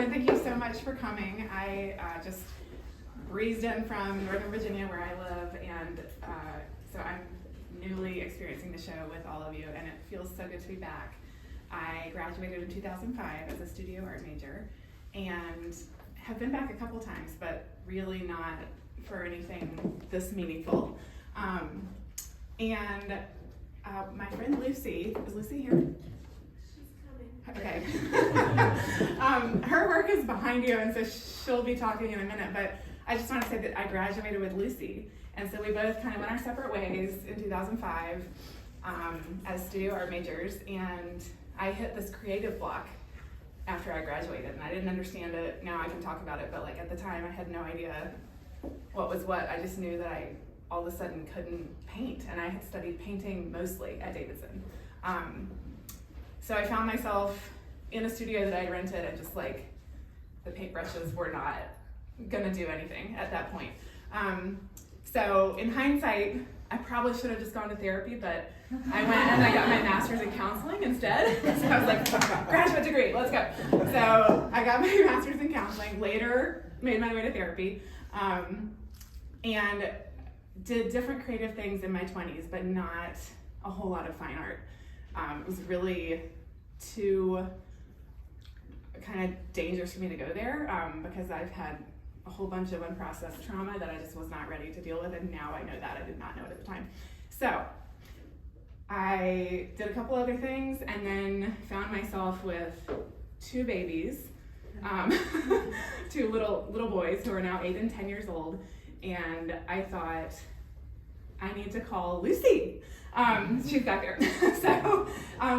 everyone. Thank you so much for coming. I just breezed in from Northern Virginia where I live, and so I'm newly experiencing the show with all of you, and it feels so good to be back. I graduated in 2005 as a studio art major, and have been back a couple times, but really not for anything this meaningful. My friend Lucy, is Lucy here? Okay. Her work is behind you, and so she'll be talking in a minute, but I just want to say that I graduated with Lucy, and so we both kind of went our separate ways in 2005 as studio art majors, and I hit this creative block after I graduated, and I didn't understand it. Now I can talk about it, but like at the time I had no idea what was what. I just knew that I all of a sudden couldn't paint, and I had studied painting mostly at Davidson. So I found myself in a studio that I rented, and just like the paintbrushes were not gonna do anything at that point. So in hindsight, I probably should have just gone to therapy, but I went and I got my master's in counseling instead. So I was like, graduate degree, let's go. So I got my master's in counseling, later made my way to therapy, and did different creative things in my 20s, but not a whole lot of fine art. It was really too kind of dangerous for me to go there because I've had a whole bunch of unprocessed trauma that I just was not ready to deal with, and now I know that. I did not know it at the time. So I did a couple other things, and then found myself with two babies, two little boys who are now 8 and 10 years old, and I thought, I need to call Lucy. She's back there. So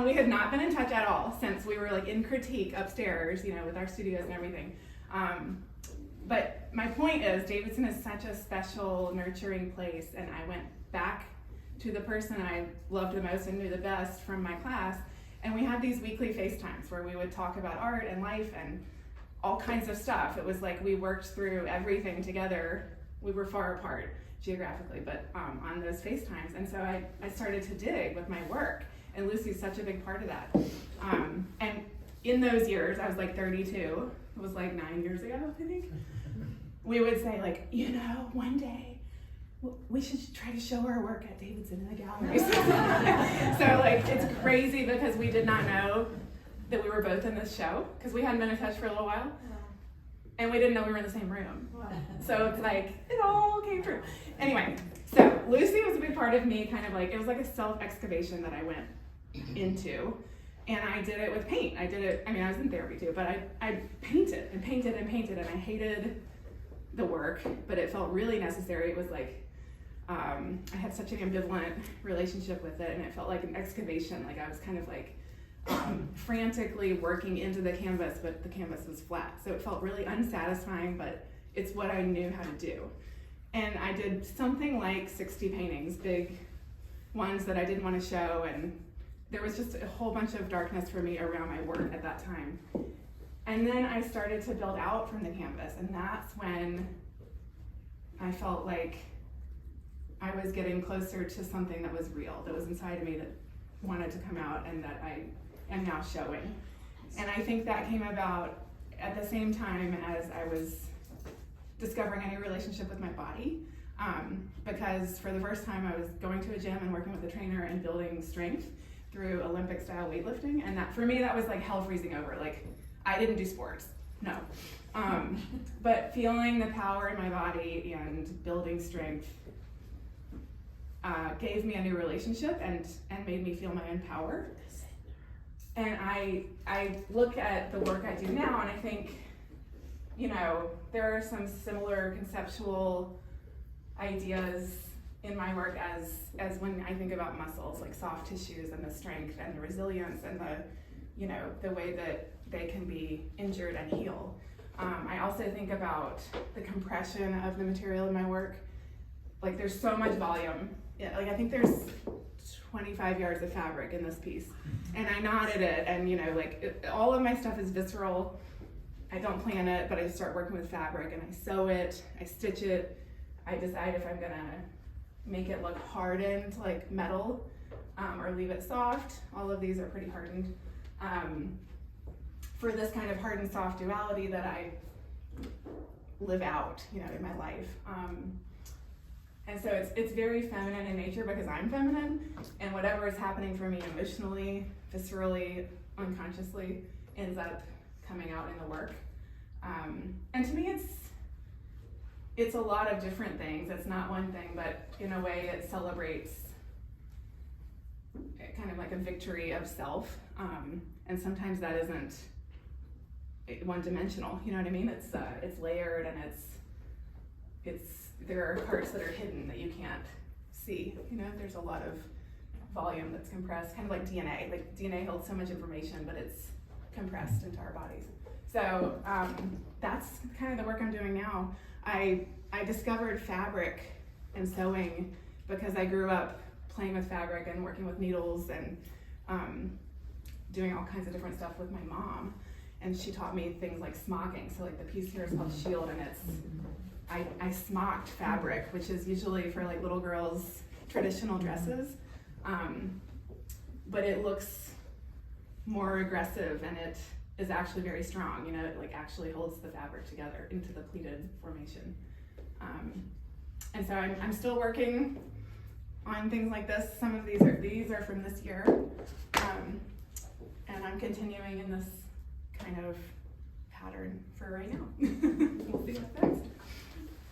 we had not been in touch at all since we were like in critique upstairs, you know, with our studios and everything. But my point is, Davidson is such a special, nurturing place, and I went back to the person I loved the most and knew the best from my class, and we had these weekly FaceTimes where we would talk about art and life and all kinds of stuff. It was like we worked through everything together. We were far apart geographically, but on those FaceTimes. And so I started to dig with my work, and Lucy's such a big part of that. And in those years, I was like 32, it was like 9 years ago, I think. We would say like, you know, one day we should try to show our work at Davidson in the gallery. So like, it's crazy because we did not know that we were both in this show, because we hadn't been in touch for a little while. And we didn't know we were in the same room. Wow. So it's like, it all came true. Anyway, so Lucy was a big part of me, kind of like, it was like a self-excavation that I went into. And I did it with paint. I was in therapy too, but I painted and painted and painted, and I hated the work, but it felt really necessary. It was like, I had such an ambivalent relationship with it, and it felt like an excavation. Like I was kind of like, frantically working into the canvas, but the canvas was flat. So it felt really unsatisfying, but it's what I knew how to do. And I did something like 60 paintings, big ones that I didn't want to show, and there was just a whole bunch of darkness for me around my work at that time. And then I started to build out from the canvas, and that's when I felt like I was getting closer to something that was real, that was inside of me, that wanted to come out, and that I am now showing. And I think that came about at the same time as I was discovering a new relationship with my body, because for the first time I was going to a gym and working with a trainer and building strength through Olympic style weightlifting, and that for me that was like hell freezing over. Like, I didn't do sports, no. But feeling the power in my body and building strength gave me a new relationship and made me feel my own power. And I look at the work I do now, and I think, you know, there are some similar conceptual ideas in my work as when I think about muscles, like soft tissues and the strength and the resilience and the, you know, the way that they can be injured and heal. I also think about the compression of the material in my work. Like, there's so much volume. Yeah, like I think there's 25 yards of fabric in this piece, and I knotted it, and you know, like all of my stuff is visceral. I don't plan it, but I start working with fabric, and I sew it, I stitch it, I decide if I'm gonna make it look hardened like metal or leave it soft. All of these are pretty hardened. for this kind of hard and soft duality that I live out, you know, in my life. And so it's very feminine in nature because I'm feminine, and whatever is happening for me emotionally, viscerally, unconsciously ends up coming out in the work. And to me it's a lot of different things. It's not one thing, but in a way it celebrates kind of like a victory of self. And sometimes that isn't one-dimensional, you know what I mean? It's layered, and there are parts that are hidden that you can't see. You know, there's a lot of volume that's compressed, kind of like DNA. Like DNA holds so much information, but it's compressed into our bodies. So that's kind of the work I'm doing now. I discovered fabric and sewing because I grew up playing with fabric and working with needles and doing all kinds of different stuff with my mom. And she taught me things like smocking. So like the piece here is called shield, and I smocked fabric, which is usually for like little girls' traditional dresses. But it looks more aggressive, and it is actually very strong. You know, it like actually holds the fabric together into the pleated formation. And so I'm still working on things like this. Some of these are from this year. And I'm continuing in this kind of pattern for right now. We'll see what happens.